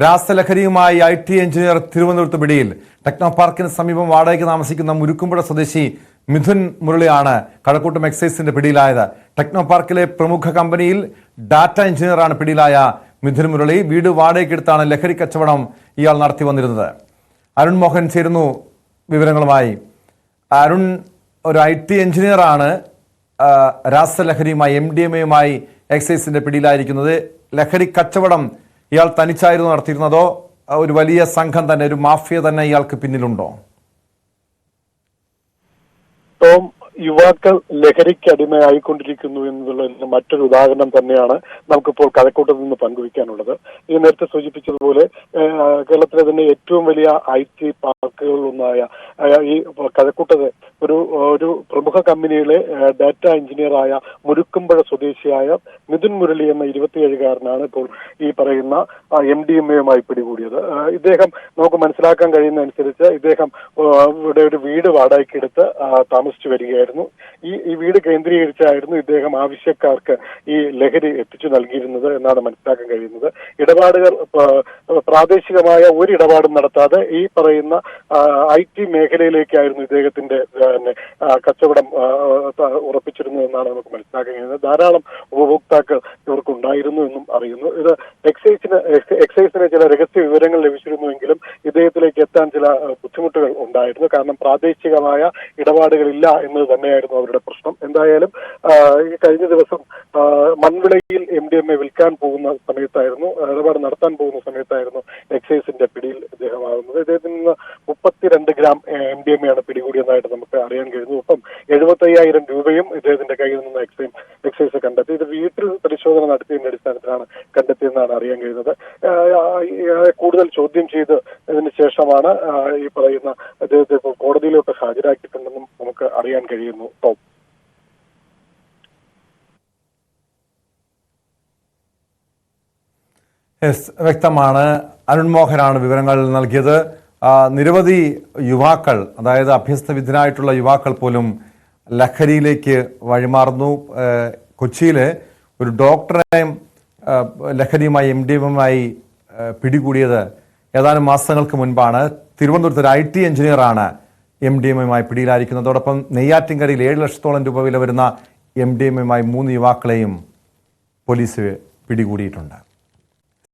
രാസലഹരിയുമായി IT engineer തിരുവനന്തപുരത്ത് പിടിയിൽ. Techno പാർക്കിന് സമീപം വാടകയ്ക്ക് താമസിക്കുന്ന മുരുക്കുംപുഴ സ്വദേശി മിഥുൻ മുരളിയാണ് കഴക്കൂട്ടം എക്സൈസിന്റെ പിടിയിലായത്. ടെക്നോ പാർക്കിലെ പ്രമുഖ കമ്പനിയിൽ ഡാറ്റ എഞ്ചിനീയറാണ് പിടിയിലായ മിഥുൻ മുരളി. വീട് വാടകയ്ക്കെടുത്താണ് ലഹരി കച്ചവടം ഇയാൾ നടത്തി വന്നിരുന്നത്. അരുൺ മോഹൻ ചേരുന്നു വിവരങ്ങളുമായി. അരുൺ, ഒരു IT എഞ്ചിനീയറാണ് രാസലഹരിയുമായി MDMA എക്സൈസിന്റെ പിടിയിലായിരിക്കുന്നത്. ലഹരി കച്ചവടം ഇയാൾ തനിച്ചായിരുന്നു നടത്തിയിരുന്നതോ ഒരു വലിയ സംഘം തന്നെ, ഒരു മാഫിയ തന്നെ ഇയാൾക്ക് പിന്നിലുണ്ടോ? ടോം, യുവാക്കൾ ലഹരിക്ക് അടിമയായിക്കൊണ്ടിരിക്കുന്നു എന്നുള്ളതിന് മറ്റൊരു ഉദാഹരണം തന്നെയാണ് നമുക്കിപ്പോൾ കഴക്കൂട്ടത്ത് നിന്ന് പങ്കുവയ്ക്കാനുള്ളത്. ഈ നേരത്തെ സൂചിപ്പിച്ചതുപോലെ കേരളത്തിലെ തന്നെ ഏറ്റവും വലിയ IT പാർക്കുകളിലൊന്നായ ഈ കഴക്കൂട്ടത്ത് ഒരു പ്രമുഖ കമ്പനിയിലെ ഡാറ്റ എഞ്ചിനീയറായ മുരുക്കുംപുഴ സ്വദേശിയായ മിഥുൻ മുരളി എന്ന 27-കാരനാണ് ഇപ്പോൾ ഈ പറയുന്ന MDMA പിടികൂടിയത്. ഇദ്ദേഹം നമുക്ക് മനസ്സിലാക്കാൻ കഴിയുന്ന അനുസരിച്ച് ഇദ്ദേഹം ഇവിടെ ഒരു വീട് വാടകയ്ക്കെടുത്ത് താമസിച്ചു വരികയായിരുന്നു. ഈ വീട് കേന്ദ്രീകരിച്ചായിരുന്നു ഇദ്ദേഹം ആവശ്യക്കാർക്ക് ഈ ലഹരി എത്തിച്ചു നൽകിയിരുന്നത് എന്നാണ് മനസ്സിലാക്കാൻ കഴിയുന്നത്. ഇടപാടുകൾ പ്രാദേശികമായ ഒരു ഇടപാടും നടത്താതെ ഈ പറയുന്ന IT മേഖലയിലേക്കായിരുന്നു ഇദ്ദേഹത്തിന്റെ കച്ചവടം ഉറപ്പിച്ചിരുന്നു എന്നാണ് നമുക്ക് മനസ്സിലാക്കാൻ കഴിയുന്നത്. ധാരാളം ഉപഭോക്താക്കൾ ഇവർക്കുണ്ടായിരുന്നു എന്നും അറിയുന്നു. ഇത് എക്സൈസിന് ചില രഹസ്യ വിവരങ്ങൾ ലഭിച്ചിരുന്നുവെങ്കിലും ഇദ്ദേഹത്തിലേക്ക് എത്താൻ ചില ബുദ്ധിമുട്ടുകൾ ഉണ്ടായിരുന്നു. കാരണം പ്രാദേശികമായ ഇടപാടുകളില്ല എന്നത് തന്നെയായിരുന്നു അവരുടെ പ്രശ്നം. എന്തായാലും ഈ കഴിഞ്ഞ ദിവസം മൺവിളയിൽ MDMA വിൽക്കാൻ പോകുന്ന സമയത്തായിരുന്നു, ഇടപാട് നടത്താൻ പോകുന്ന സമയത്തായിരുന്നു എക്സൈസിന്റെ പിടിയിൽ ഇദ്ദേഹമാകുന്നത്. ഇദ്ദേഹത്തിൽ നിന്ന് 32 ഗ്രാം MDMA പിടികൂടിയതായിട്ട് നമുക്ക് അറിയാൻ കഴിയുന്നു. ഒപ്പം 75,000 രൂപയും ഇദ്ദേഹത്തിന്റെ കയ്യിൽ നിന്ന് എക്സൈസ് കണ്ടെത്തി. ഇത് വീട്ടിൽ പരിശോധന നടത്തിയതിന്റെ അടിസ്ഥാനത്തിലാണ് കണ്ടെത്തിയെന്നാണ് അറിയാൻ കഴിയുന്നത്. കൂടുതൽ ചോദ്യം ചെയ്തതിന് ശേഷമാണ് ഈ പറയുന്ന അദ്ദേഹത്തെ ഇപ്പോൾ കോടതിയിലൊക്കെ ഹാജരാക്കിയിട്ടുണ്ടെന്നും നമുക്ക് അറിയാൻ കഴിയുന്നു. ടോം, വ്യക്തമാണ്. അരുൺ മോഹനാണ് വിവരങ്ങൾ നൽകിയത്. നിരവധി യുവാക്കൾ, അതായത് അഭ്യസ്തവിദ്യരായിട്ടുള്ള യുവാക്കൾ പോലും ലഹരിയിലേക്ക് വഴിമാറുന്നു. കൊച്ചിയിലെ ഒരു ഡോക്ടറെ ലഹരിയുമായി MDMA പിടികൂടിയത് ഏതാനും മാസങ്ങൾക്ക് മുൻപാണ്. തിരുവനന്തപുരത്ത് ഒരു IT എഞ്ചിനീയറാണ് MDMA പിടിയിലായിരിക്കുന്നത്. അതോടൊപ്പം നെയ്യാറ്റിൻകരയിൽ 7 ലക്ഷത്തോളം രൂപ വില വരുന്ന MDMA 3 യുവാക്കളെയും പോലീസ് പിടികൂടിയിട്ടുണ്ട്.